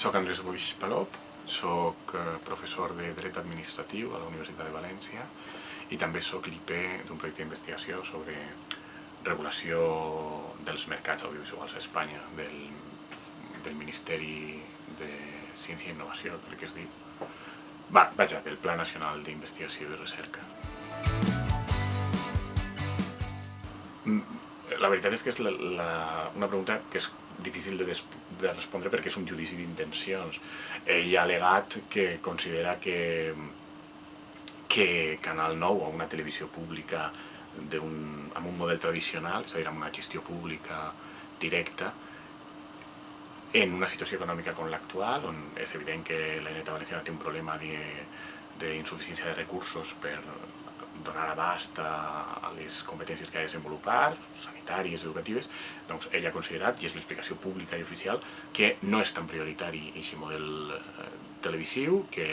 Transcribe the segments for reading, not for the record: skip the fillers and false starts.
Soc Andrés Boix Palop, soc professor de Dret Administratiu a la Universitat de València i també soc l'IP d'un projecte d'investigació sobre regulació dels mercats audiovisuals a Espanya, del Ministeri de Ciència i Innovació, crec que es diu. Vaja, del Pla Nacional d'Investigació i Recerca. La veritat és que és una pregunta que és difícil de respondre perquè és un judici d'intencions. Ell ha al·legat que considera que Canal 9 o una televisió pública amb un model tradicional, és a dir, amb una gestió pública directa, en una situació econòmica com l'actual, on és evident que la Generalitat Valenciana té un problema d'insuficiència de recursos per donar abast a les competències que ha de desenvolupar, sanitàries, educatives, doncs ell ha considerat, i és l'explicació pública i oficial, que no és tan prioritari aquest model televisiu, que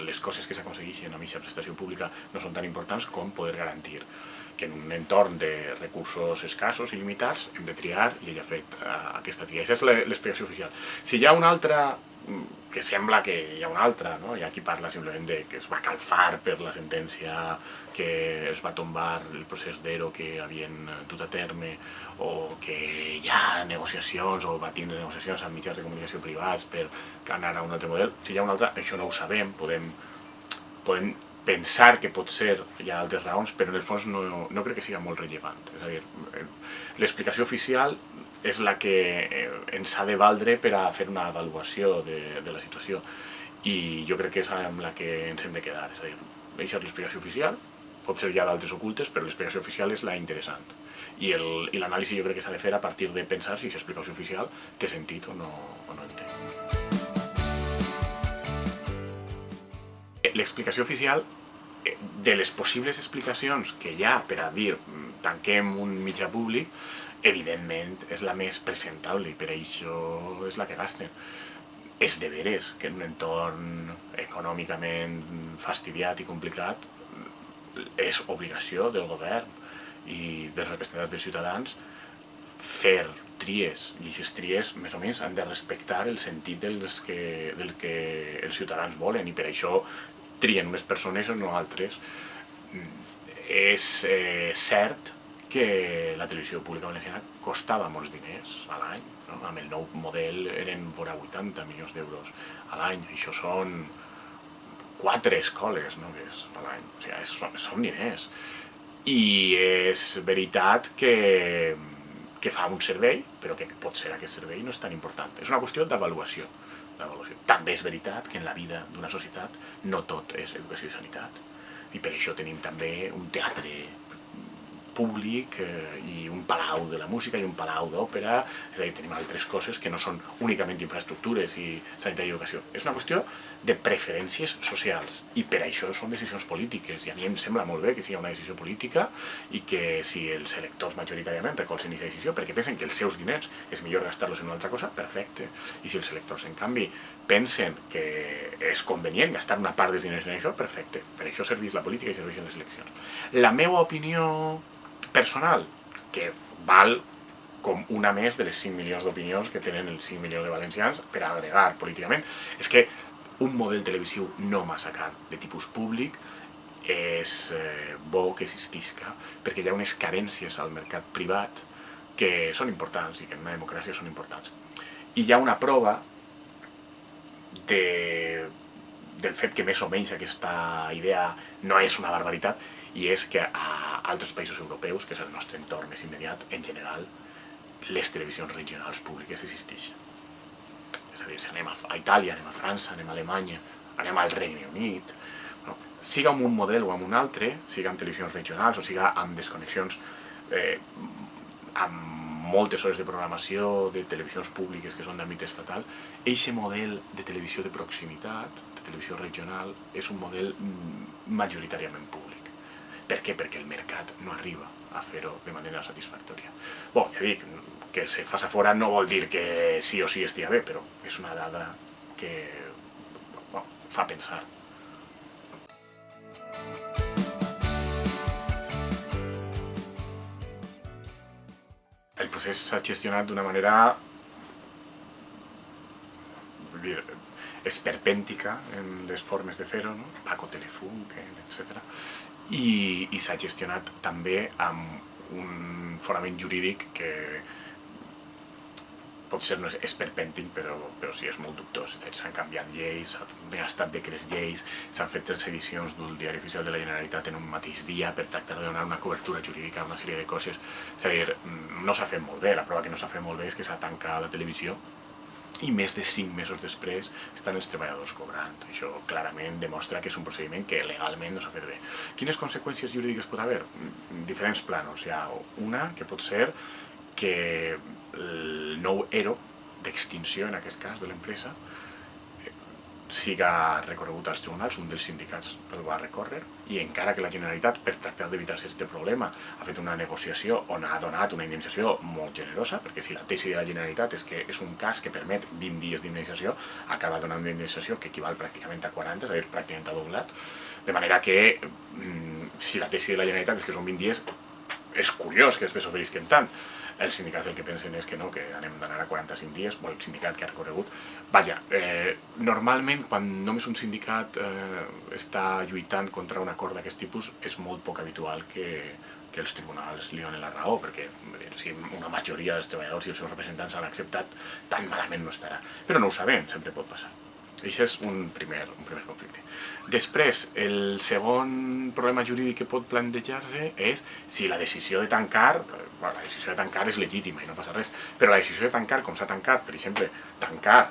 les coses que s'aconsegueixen amb aquesta prestació pública no són tan importants com poder garantir que en un entorn de recursos escassos i limitats hem de triar, i ell ha fet aquesta tria. Aquesta és l'explicació oficial. Si hi ha una altra, que sembla que hi ha una altra, no? Hi ha qui parla simplement de que es va calfar per la sentència, que es va tombar el procés d'ERO que havien dut a terme, o que hi ha negociacions o va tindre negociacions amb mitjans de comunicació privats per anar a un altre model. Si hi ha una altra, això no ho sabem, podem pensar que potser hi ha altres raons, però en el fons no crec que sigui molt rellevant. És a dir, l'explicació oficial és la que ens ha de valdre per a fer una avaluació de la situació, i jo crec que és amb la que ens hem de quedar. És a dir, aquesta és l'explicació oficial, pot ser hi ha d'altres ocultes, però l'explicació oficial és la interessant, i l'anàlisi jo crec que s'ha de fer a partir de pensar si aquesta explicació oficial té sentit o no en té. L'explicació oficial, de les possibles explicacions que hi ha per a dir tanquem un mitjà públic, evidentment és la més presentable i per això és la que gasten. És de veres que en un entorn econòmicament fastidiat i complicat és obligació del govern i dels representants dels ciutadans fer tries, i aquestes tries més o menys han de respectar el sentit del que els ciutadans volen, i per això trien unes persones o no altres. És cert que la televisió pública valenciana costava molts diners a l'any, no? Amb el nou model eren vora 80 milions d'euros a l'any, això són 4 escoles noves a l'any, o sigui, són diners. I és veritat que fa un servei, però que potser aquest servei no és tan important. És una qüestió d'avaluació. També és veritat que en la vida d'una societat no tot és educació i sanitat, i per això tenim també un teatre públic i un palau de la música i un palau d'òpera, és a dir, tenim altres coses que no són únicament infraestructures i sanitat i educació. És una qüestió de preferències socials, i per això són decisions polítiques, i a mi em sembla molt bé que sigui una decisió política i que si els electors majoritàriament recolzen aquesta decisió perquè pensen que els seus diners és millor gastar-los en una altra cosa, perfecte. I si els electors, en canvi, pensen que és convenient gastar una part dels diners en això, perfecte. Per això serveix la política i serveixen les eleccions. La meva opinió personal, que val com una més de les 5 milions d'opinions que tenen els 5 milions de valencians per agregar políticament, és que un model televisiu no massa car de tipus públic és bo que existisca, perquè hi ha unes carències al mercat privat que són importants i que en una democràcia són importants. I hi ha una prova del fet que més o menys aquesta idea no és una barbaritat, i és que a altres països europeus, que és el nostre entorn més immediat, en general, les televisions regionals públiques existeixen. És a dir, si anem a Itàlia, anem a França, anem a Alemanya, anem al Regne Unit, siga amb un model o amb un altre, siga amb televisions regionals o siga amb desconnexions, amb moltes hores de programació de televisions públiques que són d'àmbit estatal, aquest model de televisió de proximitat, de televisió regional, és un model majoritàriament públic. Per què? Perquè el mercat no arriba a fer-ho de manera satisfactòria. Ja dic, que se faci fora no vol dir que sí o sí estigui bé, però és una dada que fa pensar. El procés s'ha gestionat d'una manera esperpèntica en les formes de fer-ho, no? Paco Telefunken, etc. I s'ha gestionat també amb un fonament jurídic que potser no és esperpèntic, però sí és molt dubtós. S'han canviat lleis, s'han gastat decrets lleis, s'han fet 3 edicions del Diari Oficial de la Generalitat en un mateix dia per tractar de donar una cobertura jurídica a una sèrie de coses. És a dir, no s'ha fet molt bé. La prova que no s'ha fet molt bé és que s'ha tancat la televisió i més de 5 mesos després estan els treballadors cobrant. Això clarament demostra que és un procediment que legalment no s'ha fet bé. Quines conseqüències jurídiques pot haver? Diferents planos. Hi ha una que pot ser que el nou ERO d'extinció, en aquest cas, de l'empresa, siga recorregut als tribunals, un dels sindicats el va recórrer, i encara que la Generalitat, per tractar d'evitar-se aquest problema, ha fet una negociació on ha donat una indemnització molt generosa, perquè si la tesi de la Generalitat és que és un cas que permet 20 dies d'indemnització, acaba donant una indemnització que equival pràcticament a 40, és a dir, pràcticament a doblat, de manera que si la tesi de la Generalitat és que són 20 dies, és curiós que després oferisquen tant. Els sindicats el que pensen és que no, que anem d'anar a 45 dies, el sindicat que ha recorregut. Vaja, normalment quan només un sindicat està lluitant contra un acord d'aquest tipus és molt poc habitual que els tribunals li donen la raó, perquè si una majoria dels treballadors i els seus representants han acceptat, tan malament no estarà. Però no ho sabem, sempre pot passar. Això és un primer conflicte. Després, el segon problema jurídic que pot plantejar-se és si la decisió de tancar, la decisió de tancar és legítima i no passa res, però la decisió de tancar, com s'ha tancat, per exemple, tancar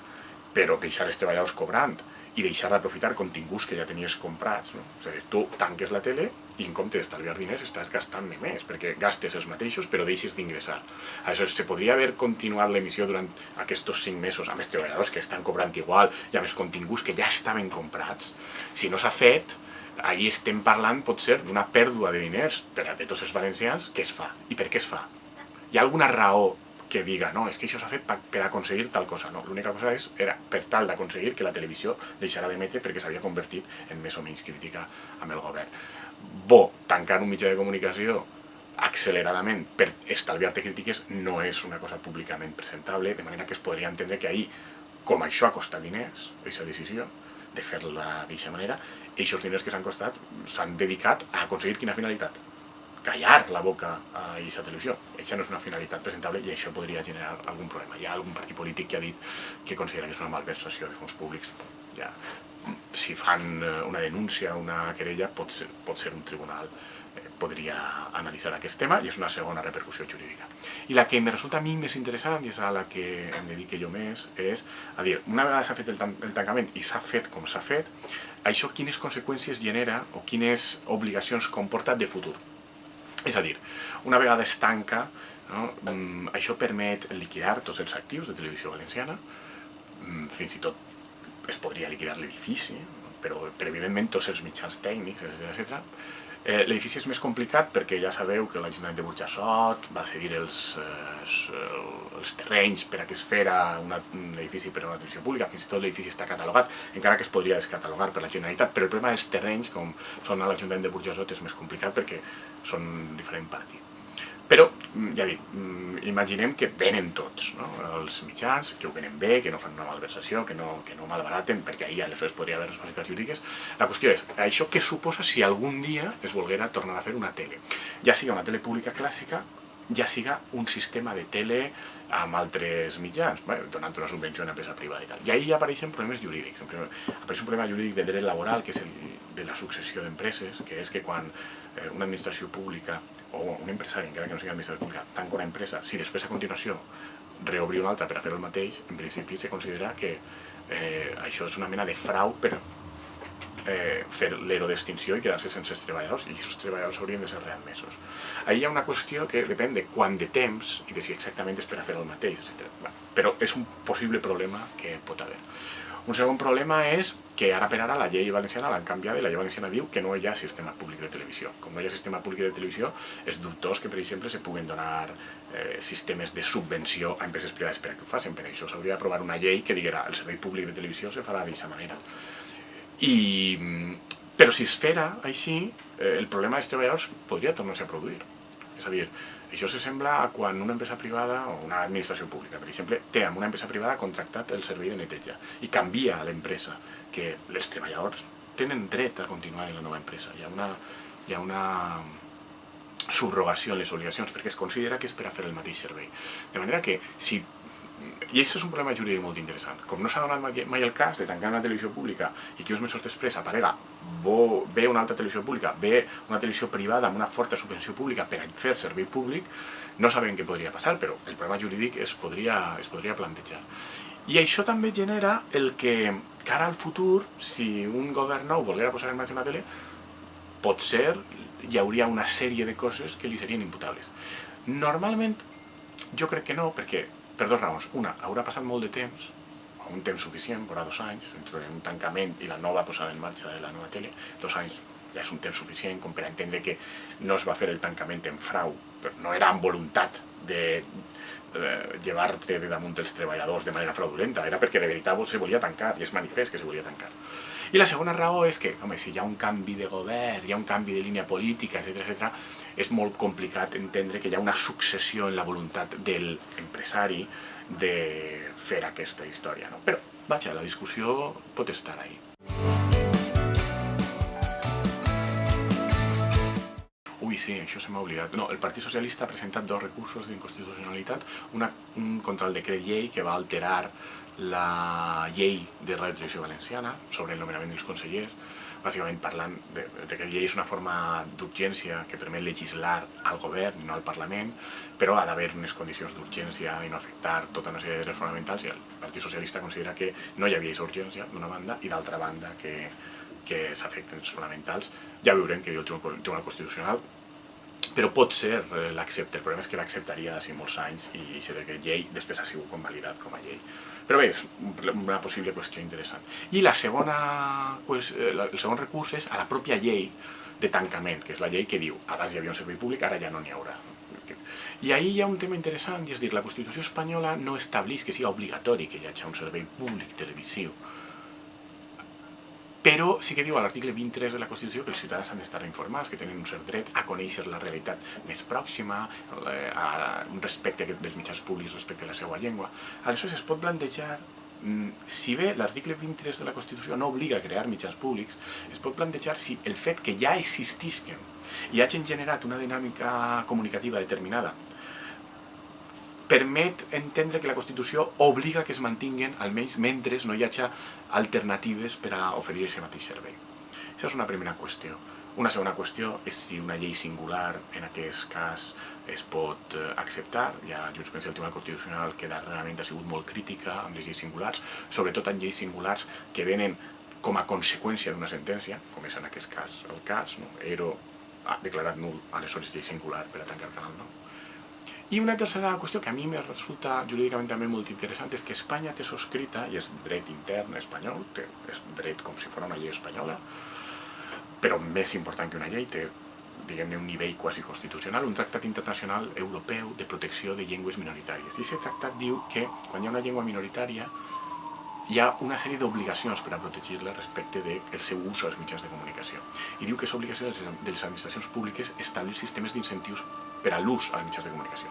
però deixar els treballadors cobrant i deixar d'aprofitar continguts que ja tenies comprats, no? És a dir, tu tanques la tele i en compte d'estalviar diners estàs gastant-ne més, perquè gastes els mateixos però deixes d'ingressar. Aleshores, se podria haver continuat l'emissió durant aquests 5 mesos amb els treballadors que estan cobrant igual i amb els continguts que ja estaven comprats. Si no s'ha fet, ahir estem parlant potser d'una pèrdua de diners per a tots els valencians. Què es fa? I per què es fa? Hi ha alguna raó que diga, no, és que això s'ha fet per aconseguir tal cosa. No, l'única cosa era per tal d'aconseguir que la televisió deixara d'emetre perquè s'havia convertit en més o menys crítica amb el govern. Tancar un mitjà de comunicació acceleradament per estalviar-te crítiques no és una cosa públicament presentable, de manera que es podria entendre que ahir, com això ha costat diners, aquesta decisió de fer-la d'aquesta manera, aquests diners que s'han costat s'han dedicat a aconseguir quina finalitat? Callar la boca a aquesta televisió. Això no és una finalitat presentable i això podria generar algun problema. Hi ha algun partit polític que ha dit que considera que és una malversació de fons públics. Ja, si fan una denúncia, una querella, pot ser un tribunal podria analitzar aquest tema i és una segona repercussió jurídica. I la que em resulta a mi més interessant, i és a la que em dedique jo més, és a dir, una vegada s'ha fet el tancament i s'ha fet com s'ha fet, això quines conseqüències genera o quines obligacions comporta de futur. És a dir, una vegada es tanca, això permet liquidar tots els actius de Televisió Valenciana, fins i tot es podria liquidar l'edifici, però evidentment tots els mitjans tècnics, etc. L'edifici és més complicat perquè ja sabeu que l'Ajuntament de Burjassot va cedir els terrenys per a que es fera un edifici per a una televisió pública, fins i tot l'edifici està catalogat, encara que es podria descatalogar per la Generalitat, però el problema dels terrenys, com són a l'Ajuntament de Burjassot, és més complicat perquè són diferent partit. Però, ja dic, imaginem que venen tots, els mitjans, que ho venen bé, que no fan una malversació, que no malbaraten, perquè ahir aleshores podria haver responsabilitats jurídiques. La qüestió és, això què suposa si algun dia es volguera tornar a fer una tele? Ja siga una tele pública clàssica, ja siga un sistema de tele amb altres mitjans, donant una subvenció a una empresa privada i tal. I ahir apareixen problemes jurídics. Apareix un problema jurídic de dret laboral, que és el de la successió d'empreses, que és que quan una administració pública o un empresari, encara que no sigui administració pública, tanca una empresa, si després a continuació reobrir una altra per a fer el mateix, en principi se considera que això és una mena de frau per fer l'ero d'extinció i quedar-se sense els treballadors, i aquests treballadors haurien de ser readmesos. Ahir hi ha una qüestió que depèn de quant de temps i de si exactament és per a fer el mateix, etc. Però és un possible problema que pot haver. Un segon problema és que ara per ara la llei valenciana l'han canviat i la llei valenciana diu que no hi ha sistema públic de televisió. Com no hi ha sistema públic de televisió, és dubtós que, per exemple, se puguen donar sistemes de subvenció a empreses privades per a que ho facin. Per això s'hauria d'aprovar una llei que diguera el servei públic de televisió se farà d'aquesta manera. Però si es fera així, el problema dels treballadors podria tornar-se a produir. És a dir, això s'assembla a quan una empresa privada o una administració pública, per exemple, té amb una empresa privada contractat el servei de neteja i canvia a l'empresa, que els treballadors tenen dret a continuar en la nova empresa. Hi ha una subrogació en les obligacions perquè es considera que és per a fer el mateix servei. De manera que, si i això és un problema jurídic molt interessant. Com no s'ha donat mai el cas de tancar una televisió pública i que uns mesos després aparega ve una altra televisió pública, ve una televisió privada amb una forta subvenció pública per a fer servei públic, no sabem què podria passar, però el problema jurídic es podria plantejar. I això també genera el que, cara al futur, si un govern nou volguera posar en marxa una tele, potser hi hauria una sèrie de coses que li serien imputables. Normalment, jo crec que no, perquè per dues raons. Una, haurà passat molt de temps, un temps suficient, vora 2 anys, entre un tancament i la nova posada en marxa de la nova tele. 2 anys ja és un temps suficient com per entendre que no es va fer el tancament en frau, però no era amb voluntat de llevar-te de damunt els treballadors de manera fraudulenta, era perquè de veritat se volia tancar, i és manifest que se volia tancar. I la segona raó és que, home, si hi ha un canvi de govern, hi ha un canvi de línia política, etc., és molt complicat entendre que hi ha una successió en la voluntat de l'empresari de fer aquesta història, no? Però, vaja, la discussió pot estar ahí. Ui, sí, això se m'ha oblidat. No, el Partit Socialista ha presentat 2 recursos d'inconstitucionalitat, un contra el decret llei que va alterar la llei de redistribució valenciana sobre el nomenament dels consellers, bàsicament parlant de que la llei és una forma d'urgència que permet legislar al govern i no al Parlament, però ha d'haver unes condicions d'urgència i no afectar tota una sèrie de drets fonamentals, i el Partit Socialista considera que no hi havia aquesta urgència, d'una banda, i d'altra banda que s'afecten els fonamentals. Ja veurem què diu el Tribunal Constitucional, però pot ser l'accepta. El problema és que l'acceptaria d'ací molts anys i aquest decret llei després ha sigut convalidat com a llei. Però bé, és una possible qüestió interessant. I el segon recurs és a la pròpia llei de tancament, que és la llei que diu abans hi havia un servei públic, ara ja no n'hi haurà. I ahir hi ha un tema interessant, i és dir, la Constitució espanyola no estableix que sigui obligatori que hi hagi un servei públic televisiu, però sí que diu a l'article 23 de la Constitució que els ciutadans han d'estar informats, que tenen un cert dret a conèixer la realitat més pròxima, a un respecte dels mitjans públics respecte a la seva llengua. Aleshores es pot plantejar, si bé l'article 23 de la Constitució no obliga a crear mitjans públics, es pot plantejar si el fet que ja existisquen i hagin generat una dinàmica comunicativa determinada permet entendre que la Constitució obliga que es mantinguen, almenys mentre no hi hagi alternatives per a oferir aquest mateix servei. Aquesta és una primera qüestió. Una segona qüestió és si una llei singular, en aquest cas, es pot acceptar. Ja Junts pel Sí, el Tribunal Constitucional, que darrerament ha sigut molt crítica amb les lleis singulars, sobretot en lleis singulars que venen com a conseqüència d'una sentència, com és en aquest cas el cas, Ero ha declarat nul, aleshores llei singular per a tancar Canal 9. I una tercera qüestió que a mi me resulta jurídicament també molt interessant és que Espanya té subscrita, i és dret intern espanyol, és dret com si fos una llei espanyola, però més important que una llei, té, diguem-ne, un nivell quasi constitucional, un tractat internacional europeu de protecció de llengües minoritàries. I aquest tractat diu que quan hi ha una llengua minoritària hi ha una sèrie d'obligacions per a protegir-la respecte del seu ús als mitjans de comunicació. I diu que és obligació de les administracions públiques establir sistemes d'incentius per a l'ús als mitjans de comunicació.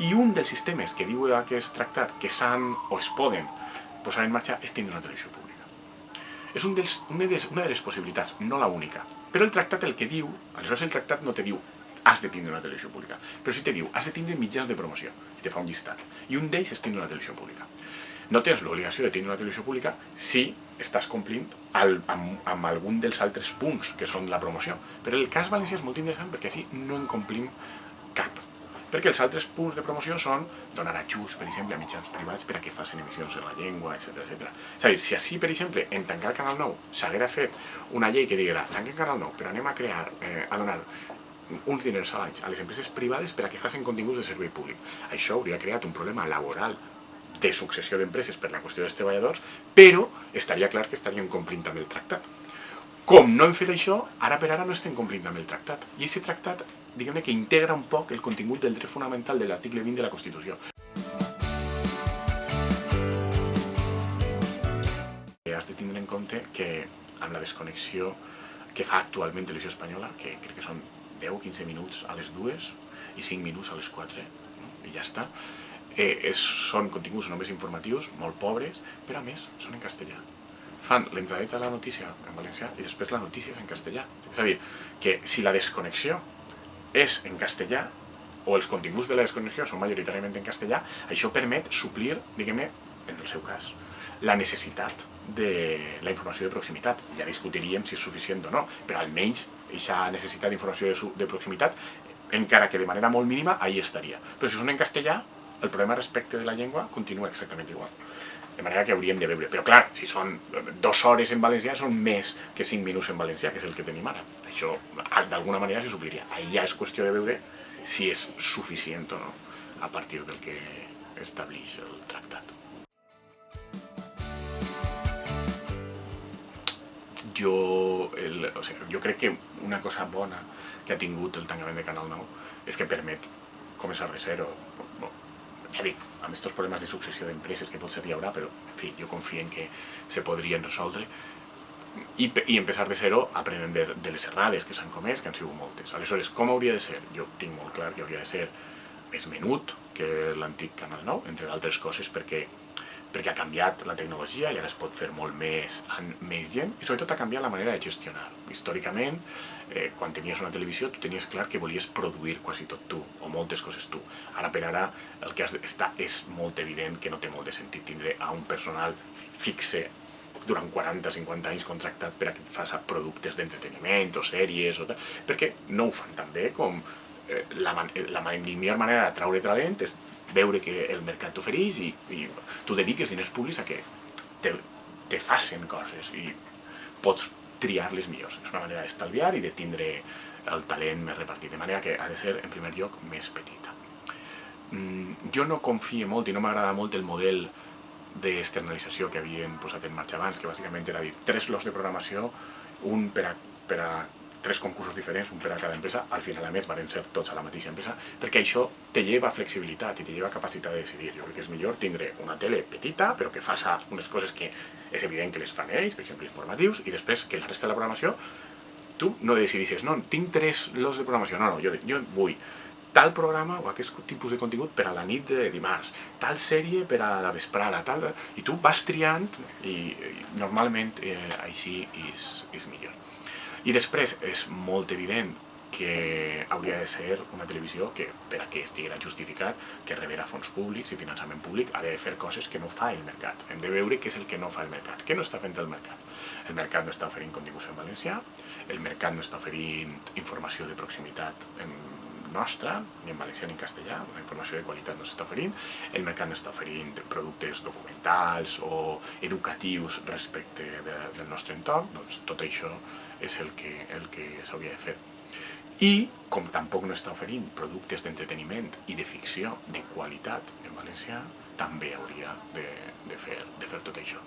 I un dels sistemes que diu aquest tractat que s'han o es poden posar en marxa és tindre una televisió pública. És una de les possibilitats, no la única. Però el tractat el que diu, aleshores el tractat no te diu has de tindre una televisió pública, però sí te diu has de tindre mitjans de promoció, i te fa un llistat. I un d'ells és tindre una televisió pública. No tens l'obligació de tindre una televisió pública si estàs complint amb algun dels altres punts que són la promoció. Però el cas valencià és molt interessant perquè així no en complim cap. Perquè els altres punts de promoció són donar ajuts, per exemple, a mitjans privats per a que facin emissions en la llengua, etc. És a dir, si així, per exemple, en tancar Canal 9 s'haguera fet una llei que diguera tanquem Canal 9, però anem a donar uns diners a l'any a les empreses privades per a que facin continguts de servei públic. Això hauria creat un problema laboral de successió d'empreses per la qüestió dels treballadors, però estaria clar que estarien complint amb el tractat. Com no hem fet això, ara per ara no estem complint amb el tractat. I aquest tractat, diguem-ne que integra un poc el contingut del dret fonamental de l'article 20 de la Constitució. Has de tindre en compte que amb la desconnexió que fa actualment Televisió Espanyola, que crec que són 10 o 15 minuts a les dues, i 5 minuts a les 4, i ja està. Són continguts només informatius, molt pobres, però a més són en castellà. Fan l'entradeta de la notícia en valencià i després la notícia és en castellà. És a dir, que si la desconnexió és en castellà, o els continguts de la desconnexió són majoritàriament en castellà, això permet suplir, diguem-ne, en el seu cas, la necessitat de la informació de proximitat. Ja discutiríem si és suficient o no, però almenys aquesta necessitat d'informació de proximitat, encara que de manera molt mínima, ahí estaria. Però si són en castellà, el problema respecte de la llengua continua exactament igual. De manera que hauríem de veure. Però clar, si són 2 hores en valencià, són més que 5 minuts en valencià, que és el que tenim ara. Això, d'alguna manera, se supliria. Ahí ja és qüestió de veure si és suficient o no, a partir del que estableix el tractat. Jo crec que una cosa bona que ha tingut el tancament de Canal 9 és que permet començar de zero. Ja dic, amb aquests problemes de successió d'empreses que potser hi haurà, però en fi, jo confio en que se podrien resoldre i empezar de zero aprenent de les errades que s'han comès, que han sigut moltes. Aleshores, com hauria de ser? Jo tinc molt clar que hauria de ser més menut que l'antic Canal 9, entre d'altres coses perquè ha canviat la tecnologia i ara es pot fer molt més amb més gent i sobretot ha canviat la manera de gestionar. Històricament, quan tenies una televisió, tu tenies clar que volies produir quasi tot tu, o moltes coses tu. Ara per ara, el que has d'estar és molt evident que no té molt de sentit tindre a un personal fixe durant 40-50 anys contractat per a que et faci productes d'entreteniment o sèries o tal, perquè no ho fan tan bé com la millor manera d'atraure talent és veure que el mercat t'ofereix i tu dediques diners públics a que te facin coses i pots triar les millors. És una manera d'estalviar i de tindre el talent més repartit, de manera que ha de ser, en primer lloc, més petita. Jo no confio molt i no m'agrada molt el model d'externalització que havien posat en marxa abans, que bàsicament era dir 3 lots de programació, un per a 3 concursos diferents, un per a cada empresa, al final a més van ser tots a la mateixa empresa, perquè això te lleva flexibilitat i te lleva capacitat de decidir. Jo crec que és millor tindre una tele petita, però que faça unes coses que és evident que les fan ells, per exemple informatius, i després que la resta de la programació tu no decidissis, no, tinc 3 lots de programació, no, jo vull tal programa o aquest tipus de contingut per a la nit de dimarts, tal sèrie per a la vesprada, tal... I tu vas triant i normalment així és millor. I després és molt evident que hauria de ser una televisió que, per a que estiguera justificat, que rebera fons públics i finançament públic, ha de fer coses que no fa el mercat. Hem de veure què és el que no fa el mercat. Què no està fent el mercat? El mercat no està oferint continguts en valencià, el mercat no està oferint informació de proximitat nostra, ni en valencià ni en castellà, la informació de qualitat no s'està oferint, el mercat no està oferint productes documentals o educatius respecte del nostre entorn, doncs tot això és el que s'hauria de fer. I, com tampoc no està oferint productes d'entreteniment i de ficció de qualitat en valencià, també hauria de fer tot això.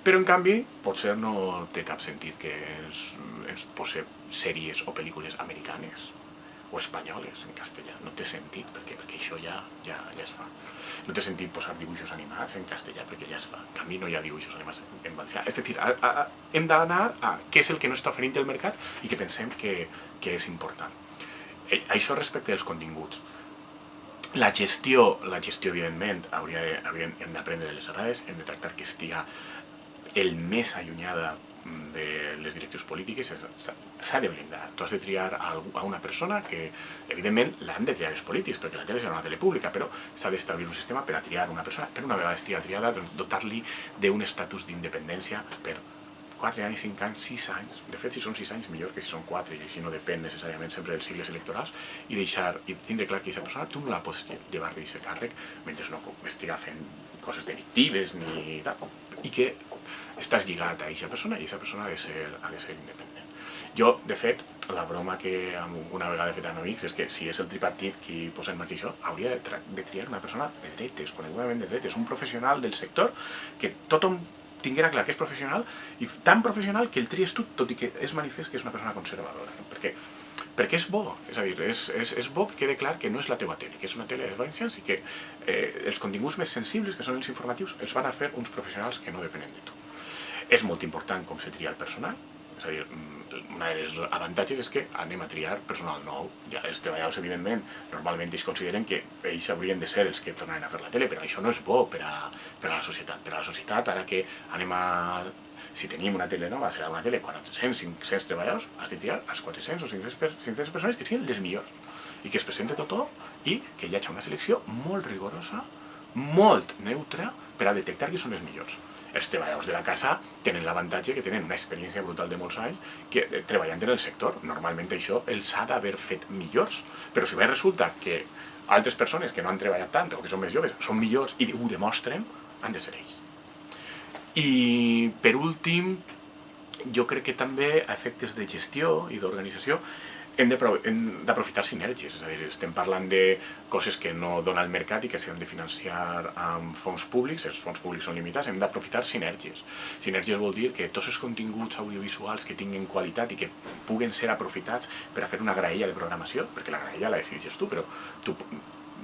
Però, en canvi, potser no té cap sentit que ens posem sèries o pel·lícules americanes o espanyoles en castellà. No té sentit, perquè això ja es fa. No té sentit posar dibuixos animats en castellà, perquè ja es fa. En canvi, no hi ha dibuixos animats en valencià. És a dir, hem d'anar a què és el que no està oferint el mercat i que pensem que és important. Això respecte als continguts. La gestió, evidentment, hem d'aprendre les errades, hem de tractar que estiga el més allunyada de les directrius polítiques, s'ha de blindar. Tu has de triar a una persona que, evidentment, l'han de triar els polítics, perquè la tele serà una tele pública, però s'ha d'establir un sistema per a triar una persona, per una vegada estigui triada, dotar-li d'un estatus d'independència per 4 anys, 5 anys, 6 anys. De fet, si són 6 anys, millor que si són 4, i així no depèn necessàriament sempre dels cicles electorals, i tindre clar que aquesta persona tu no la pots llevar d'aquest càrrec mentre no estiga fent coses delictives ni tal, i que estàs lligat a aquesta persona i aquesta persona ha de ser independent. Jo, de fet, la broma que una vegada he fet amb amics és que si és el tripartit qui posa en marxa això, hauria de triar una persona de dretes, conegudament de dretes, un professional del sector, que tothom tinguera clar que és professional, i tan professional que el tries tu, tot i que és manifest que és una persona conservadora. Perquè és bo, és a dir, és bo que quede clar que no és la teva tele, que és una tele dels valencians i que els continguts més sensibles, que són els informatius, els van a fer uns professionals que no depenen de tu. És molt important com se tria el personal, És a dir, un dels avantatges és que anem a triar personal nou. Ja els treballadors, evidentment, normalment ells consideren que ells haurien de ser els que tornaran a fer la tele, però això no és bo per a la societat. Per a la societat, ara que anem a... Si tenim una tele nova, serà una tele 400, 500 treballadors, has de triar els 400 o 500 persones que siguin les millors i que es presenti tothom i que hi hagi una selecció molt rigorosa, molt neutra, per a detectar qui són els millors. Els treballadors de la casa tenen l'avantatge que tenen una experiència brutal de molts anys treballant en el sector. Normalment això els ha d'haver fet millors, però si bé resulta que altres persones que no han treballat tant o que són més joves són millors i ho demostren, han de ser ells. I per últim, jo crec que també a efectes de gestió i d'organització hem d'aprofitar sinergies, és a dir, estem parlant de coses que no dona el mercat i que s'han de financiar amb fons públics, els fons públics són limitats, hem d'aprofitar sinergies. Sinergies vol dir que tots els continguts audiovisuals que tinguin qualitat i que puguen ser aprofitats per a fer una graella de programació, perquè la graella la decideixes tu, però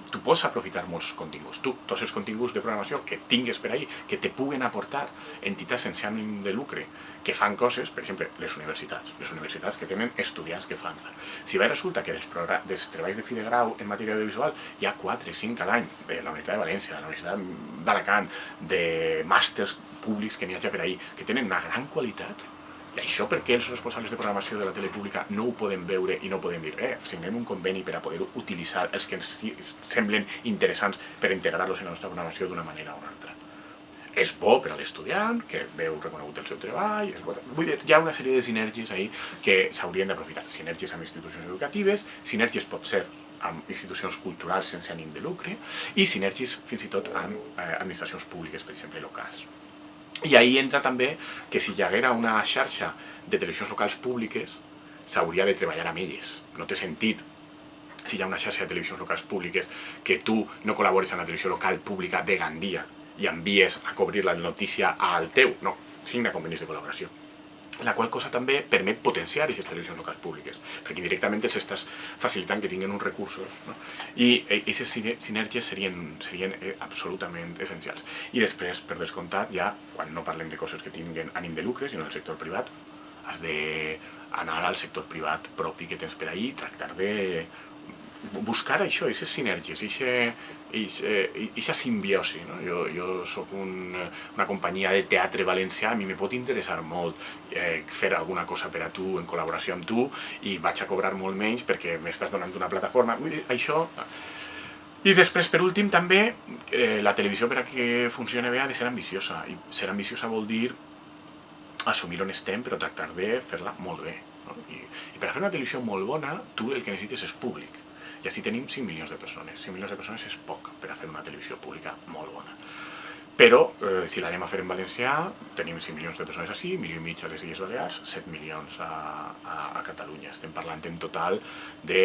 tu pots aprofitar molts continguts. Tots els continguts de programació que tingues per ahí, que te puguen aportar entitats sense ànim de lucre, que fan coses, per exemple, les universitats que tenen estudiants que fan. Si bé resulta que dels treballs de fi de grau en matèria audiovisual hi ha 4 o 5 a l'any de la Universitat de València, de la Universitat d'Alacant, de màsters públics que n'hi ha per ahí, que tenen una gran qualitat. I això per què els responsables de programació de la tele pública no ho podem veure i no podem dir signem un conveni per a poder utilitzar els que ens semblen interessants per integrar-los en la nostra programació d'una manera o una altra. És bo per a l'estudiant, que veu reconegut el seu treball, vull dir, hi ha una sèrie de sinergies ahí que s'haurien d'aprofitar. Sinergies amb institucions educatives, sinergies pot ser amb institucions culturals sense ànim de lucre i sinergies fins i tot amb administracions públiques, per exemple, locals. I ahí entra també que si hi haguera una xarxa de televisions locals públiques, s'hauria de treballar amb elles. No té sentit, si hi ha una xarxa de televisions locals públiques, que tu no col·labores amb la televisió local pública de Gandia i envies a cobrir la notícia al teu. No, signa convenis de col·laboració. La qual cosa també permet potenciar aquestes televisions locals públiques, perquè indirectament els estàs facilitant que tinguin uns recursos, no? I aquestes sinergies serien absolutament essencials. I després, per descomptat, ja, quan no parlem de coses que tinguin ànim de lucre, sinó del sector privat, has d'anar al sector privat propi que tens per ahí i tractar de buscar això, aquestes sinergies, aquesta simbiosi. Jo soc una companyia de teatre valencià, a mi me pot interessar molt fer alguna cosa per a tu, en col·laboració amb tu, i vaig a cobrar molt menys perquè m'estàs donant una plataforma. Vull dir, això... I després, per últim, també, la televisió per a que funcioni bé ha de ser ambiciosa, i ser ambiciosa vol dir assumir on estem, però tractar de fer-la molt bé. I per a fer una televisió molt bona, tu el que necessites és públic. I així tenim 5 milions de persones. 5 milions de persones és poc per a fer una televisió pública molt bona. Però, si l'anem a fer en valencià, tenim 5 milions de persones així, 1,5 milions a les Illes Balears, 7 milions a Catalunya. Estem parlant en total de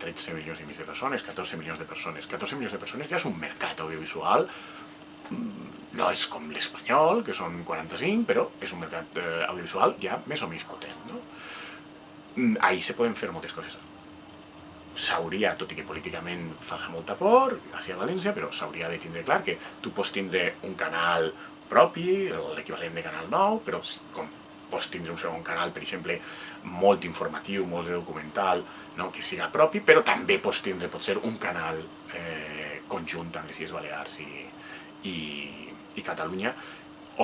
13 milions i mig de persones, 14 milions de persones. 14 milions de persones ja és un mercat audiovisual, no és com l'espanyol, que són 45, però és un mercat audiovisual ja més o menys potent, no? Ahí se poden fer moltes coses. S'hauria, tot i que políticament fa molta por, a València, però s'hauria de tindre clar que tu pots tindre un canal propi, l'equivalent de Canal 9, però com pots tindre un segon canal, per exemple, molt informatiu, molt documental, que siga propi, però també pots tindre, potser, un canal conjunt amb les Illes Balears i Catalunya,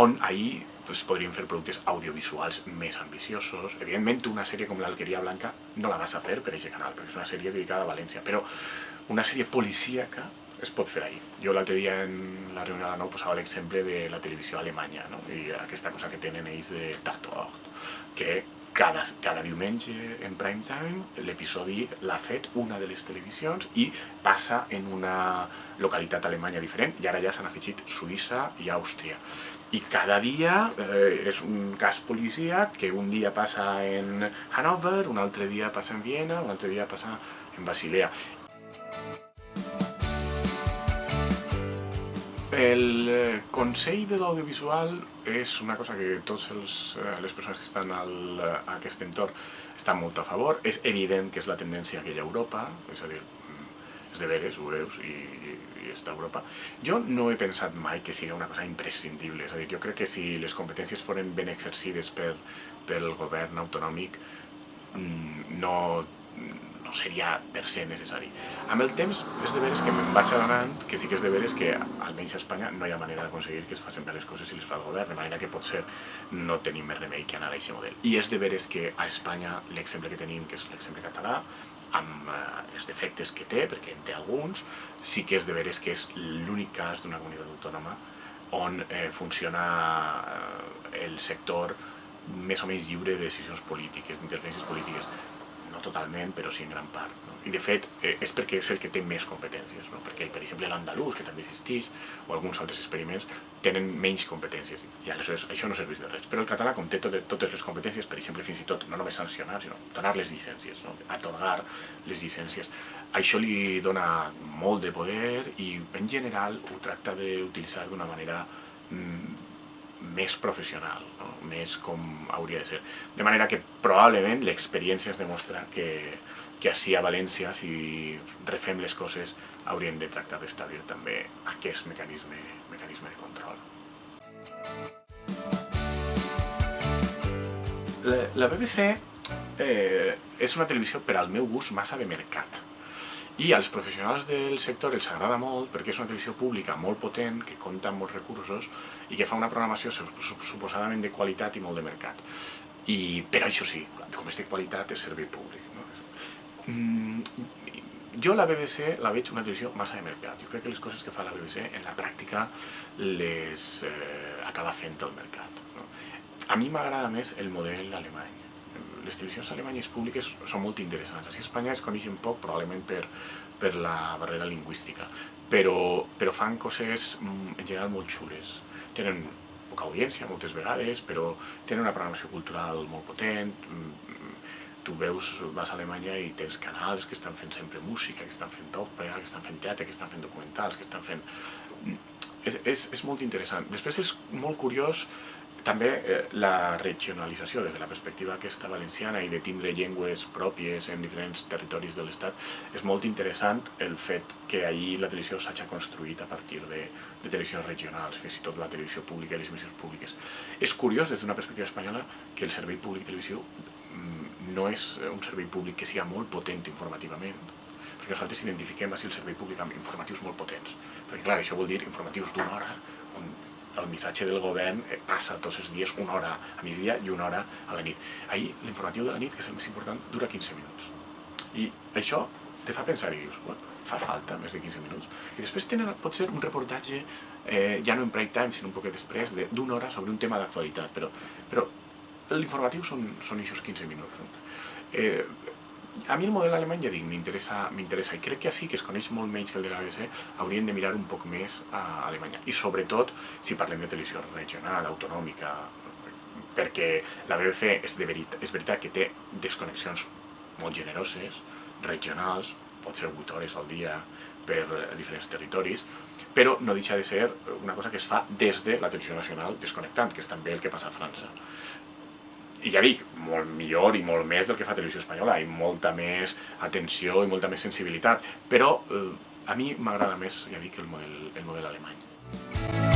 on ahir podríem fer productes audiovisuals més ambiciosos. Evidentment, una sèrie com l'Alqueria Blanca no la vas a fer per aquest canal, perquè és una sèrie dedicada a València, però una sèrie policíaca es pot fer ahir. Jo l'altre dia en la reunió de la Nou posava l'exemple de la televisió alemanya, i aquesta cosa que tenen ells de Tatort, que cada diumenge en prime time l'episodi l'ha fet una de les televisions i passa en una localitat alemanya diferent, i ara ja s'han afegit Suïssa i Àustria. I cada dia és un cas policíac que un dia passa en Hannover, un altre dia passa en Viena, un altre dia passa en Basilea. El Consell de l'Audiovisual és una cosa que totes les persones que estan a aquest entorn estan molt a favor. És evident que és la tendència que hi ha a Europa, és a dir, és de veres, ho veus, i està a Europa. Jo no he pensat mai que sigui una cosa imprescindible, és a dir, jo crec que si les competències foren ben exercides pel govern autonòmic, no seria per se necessari. Amb el temps és de veres que me'n vaig adonant que sí que és de veres que almenys a Espanya no hi ha manera d'aconseguir que es facin bé les coses si les fa el govern, de manera que potser no tenim més remei que anar a aquest model. I és de veres que a Espanya l'exemple que tenim, que és l'exemple català, amb els defectes que té, perquè en té alguns, sí que és de veres que és l'únic cas d'una comunitat autònoma on funciona el sector més o menys lliure de decisions polítiques, d'interferències polítiques. No totalment, però sí en gran part. No? I de fet és perquè és el que té més competències, no? Perquè per exemple l'andalús, que també existeix, o alguns altres experiments, tenen menys competències i aleshores això no serveix de res. Però el català, com té totes les competències, per exemple fins i tot no només sancionar, sinó donar les llicències, no? Atorgar les llicències, això li dona molt de poder i en general ho tracta d'utilitzar d'una manera més professional, no? Més com hauria de ser. De manera que probablement l'experiència es demostra que així a València, si refem les coses, hauríem de tractar d'establir també aquest mecanisme de control. La BBC és una televisió, per al meu gust, massa de mercat. I als professionals del sector els agrada molt perquè és una televisió pública molt potent, que compta amb molts recursos i que fa una programació suposadament de qualitat i molt de mercat. Però això sí, com és de qualitat, és servei públic. No? Jo la BBC la veig una televisió massa de mercat. Jo crec que les coses que fa la BBC en la pràctica les acaba fent el mercat. No? A mi m'agrada més el model alemany. Les televisions alemanyes públiques són molt interessants. Així a Espanya es coneixen poc, probablement per la barrera lingüística, però fan coses en general molt xules. Tenen poca audiència moltes vegades, però tenen una programació cultural molt potent. Tu veus, vas a Alemanya i tens canals que estan fent sempre música, que estan fent òpera, que estan fent teatre, que estan fent documentals, que estan fent... És molt interessant. Després és molt curiós també la regionalització des de la perspectiva aquesta valenciana i de tindre llengües pròpies en diferents territoris de l'Estat. És molt interessant el fet que allí la televisió s'hagi construït a partir de televisions regionals, fins i tot la televisió pública i les emissions públiques. És curiós des d'una perspectiva espanyola que el servei públic televisió no és un servei públic que sigui molt potent informativament, perquè nosaltres identifiquem així el servei públic amb informatius molt potents, perquè clar, això vol dir informatius d'una hora, on el missatge del govern passa tots els dies una hora a migdia i una hora a la nit. Ahir l'informatiu de la nit, que és el més important, dura 15 minuts. I això te fa pensar i dius, bueno, fa falta més de 15 minuts. I després tenen potser un reportatge, ja no en prime time, sinó un poquet després, d'una hora sobre un tema d'actualitat, però l'informatiu són aquests 15 minuts. A mi el model alemany, ja dic, m'interessa i crec que així, que es coneix molt menys que el de la BBC, haurien de mirar un poc més a Alemanya. I sobretot, si parlem de televisió regional, autonòmica, perquè la BBC és veritat que té desconnexions molt generoses, regionals, pot ser 8 hores al dia per diferents territoris, però no deixa de ser una cosa que es fa des de la televisió nacional desconnectant, que és també el que passa a França. I ja dic, molt millor i molt més del que fa Televisió Espanyola, i molta més atenció i molta més sensibilitat, però a mi m'agrada més, ja dic, el model alemany.